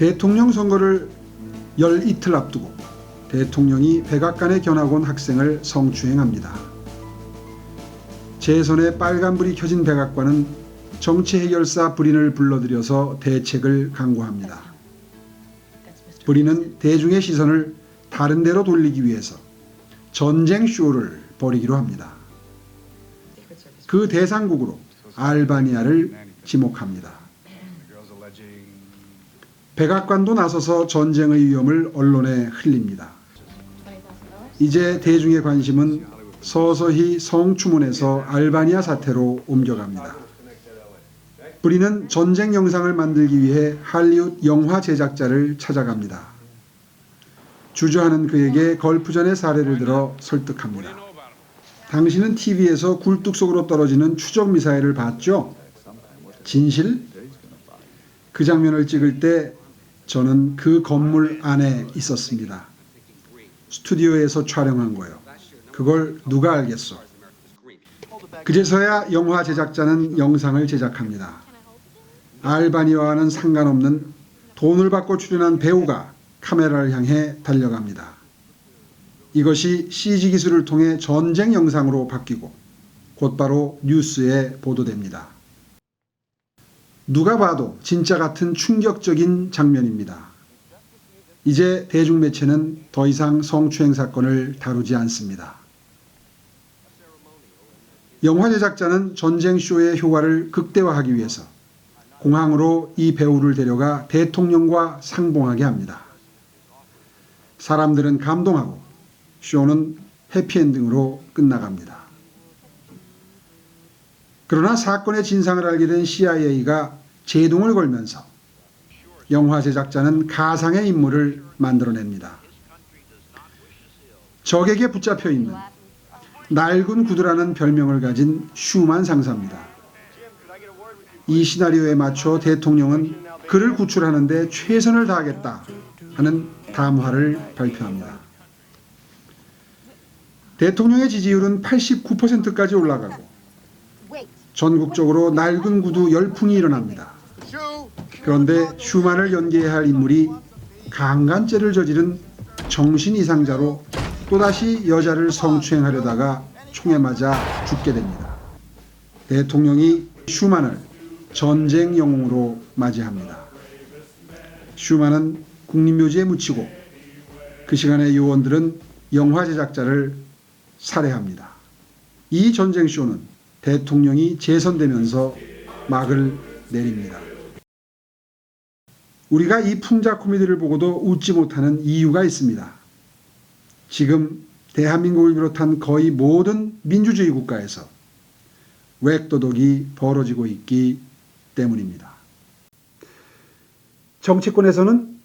대통령 선거를 열 이틀 앞두고 대통령이 백악관에 견학 온 학생을 성추행합니다. 제 손에 빨간불이 켜진 백악관은 정치해결사 브린을 불러들여서 대책을 강구합니다. 브린은 대중의 시선을 다른 데로 돌리기 위해서 전쟁 쇼를 벌이기로 합니다. 그 대상국으로 알바니아를 지목합니다. 백악관도 나서서 전쟁의 위험을 언론에 흘립니다. 이제 대중의 관심은 서서히 성추문에서 알바니아 사태로 옮겨갑니다. 브린은 전쟁 영상을 만들기 위해 할리우드 영화 제작자를 찾아갑니다. 주저하는 그에게 걸프전의 사례를 들어 설득합니다. 당신은 TV에서 굴뚝 속으로 떨어지는 추적 미사일을 봤죠? 진실? 그 장면을 찍을 때 저는 그 건물 안에 있었습니다. 스튜디오에서 촬영한 거예요. 그걸 누가 알겠어? 그제서야 영화 제작자는 영상을 제작합니다. 알바니아와는 상관없는 돈을 받고 출연한 배우가 카메라를 향해 달려갑니다. 이것이 CG 기술을 통해 전쟁 영상으로 바뀌고 곧바로 뉴스에 보도됩니다. 누가 봐도 진짜 같은 충격적인 장면입니다. 이제 대중매체는 더 이상 성추행 사건을 다루지 않습니다. 영화 제작자는 전쟁쇼의 효과를 극대화하기 위해서 공항으로 이 배우를 데려가 대통령과 상봉하게 합니다. 사람들은 감동하고 쇼는 해피엔딩으로 끝나갑니다. 그러나 사건의 진상을 알게 된 CIA가 제동을 걸면서 영화 제작자는 가상의 인물을 만들어냅니다. 적에게 붙잡혀 있는 낡은 구두라는 별명을 가진 슈만 상사입니다. 이 시나리오에 맞춰 대통령은 그를 구출하는 데 최선을 다하겠다 하는 담화를 발표합니다. 대통령의 지지율은 89%까지 올라가고 전국적으로 낡은 구두 열풍이 일어납니다. 그런데 슈만을 연기해야 할 인물이 강간죄를 저지른 정신 이상자로 또다시 여자를 성추행하려다가 총에 맞아 죽게 됩니다. 대통령이 슈만을 전쟁 영웅으로 맞이합니다. 슈만은 국립묘지에 묻히고 그 시간에 요원들은 영화 제작자를 살해합니다. 이 전쟁쇼는 대통령이 재선되면서 막을 내립니다. 우리가 이 풍자 코미디를 보고도 웃지 못하는 이유가 있습니다. 지금 대한민국을 비롯한 거의 모든 민주주의 국가에서 외도덕이 벌어지고 있기 때문입니다. 정치권에서는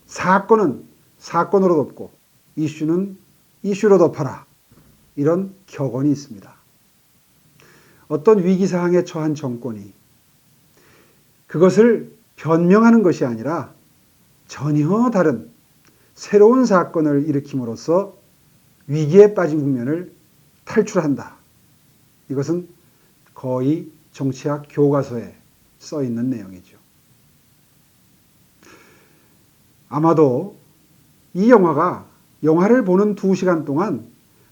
사건은 사건으로 덮고 이슈는 이슈로 덮어라, 이런 격언이 있습니다. 어떤 위기사항에 처한 정권이 그것을 변명하는 것이 아니라 전혀 다른 새로운 사건을 일으킴으로써 위기에 빠진 국면을 탈출한다. 이것은 거의 정치학 교과서에 써 있는 내용이죠. 아마도 이 영화를 보는 2시간 동안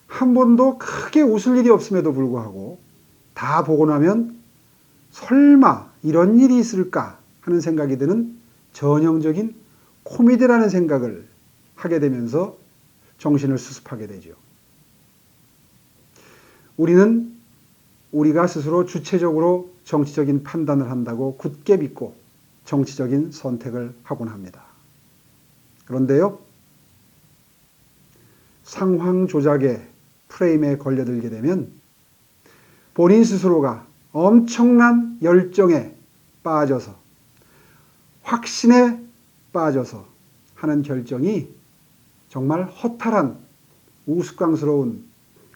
한 번도 크게 웃을 일이 없음에도 불구하고 다 보고 나면 설마 이런 일이 있을까 하는 생각이 드는 전형적인 코미디라는 생각을 하게 되면서 정신을 수습하게 되죠. 우리는 우리가 스스로 주체적으로 정치적인 판단을 한다고 굳게 믿고 정치적인 선택을 하곤 합니다. 그런데요, 상황 조작의 프레임에 걸려들게 되면 본인 스스로가 엄청난 열정에 빠져서 확신에 빠져서 하는 결정이 정말 허탈한 우스꽝스러운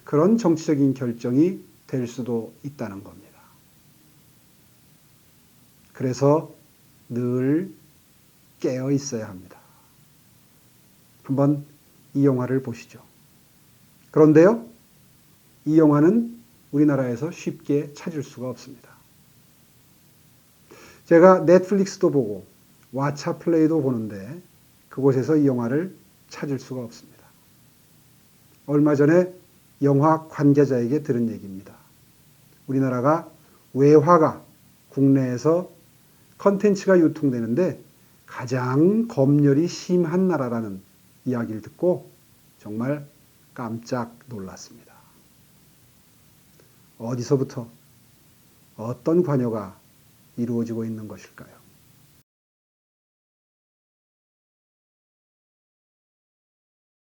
그런 정치적인 결정이 될 수도 있다는 겁니다. 그래서 늘 깨어 있어야 합니다. 한번 이 영화를 보시죠. 그런데요, 이 영화는 우리나라에서 쉽게 찾을 수가 없습니다. 제가 넷플릭스도 보고 왓챠 플레이도 보는데 그곳에서 이 영화를 찾을 수가 없습니다. 얼마 전에 영화 관계자에게 들은 얘기입니다. 우리나라가 외화가 국내에서 컨텐츠가 유통되는데 가장 검열이 심한 나라라는 이야기를 듣고 정말 깜짝 놀랐습니다. 어디서부터 어떤 관여가 이루어지고 있는 것일까요?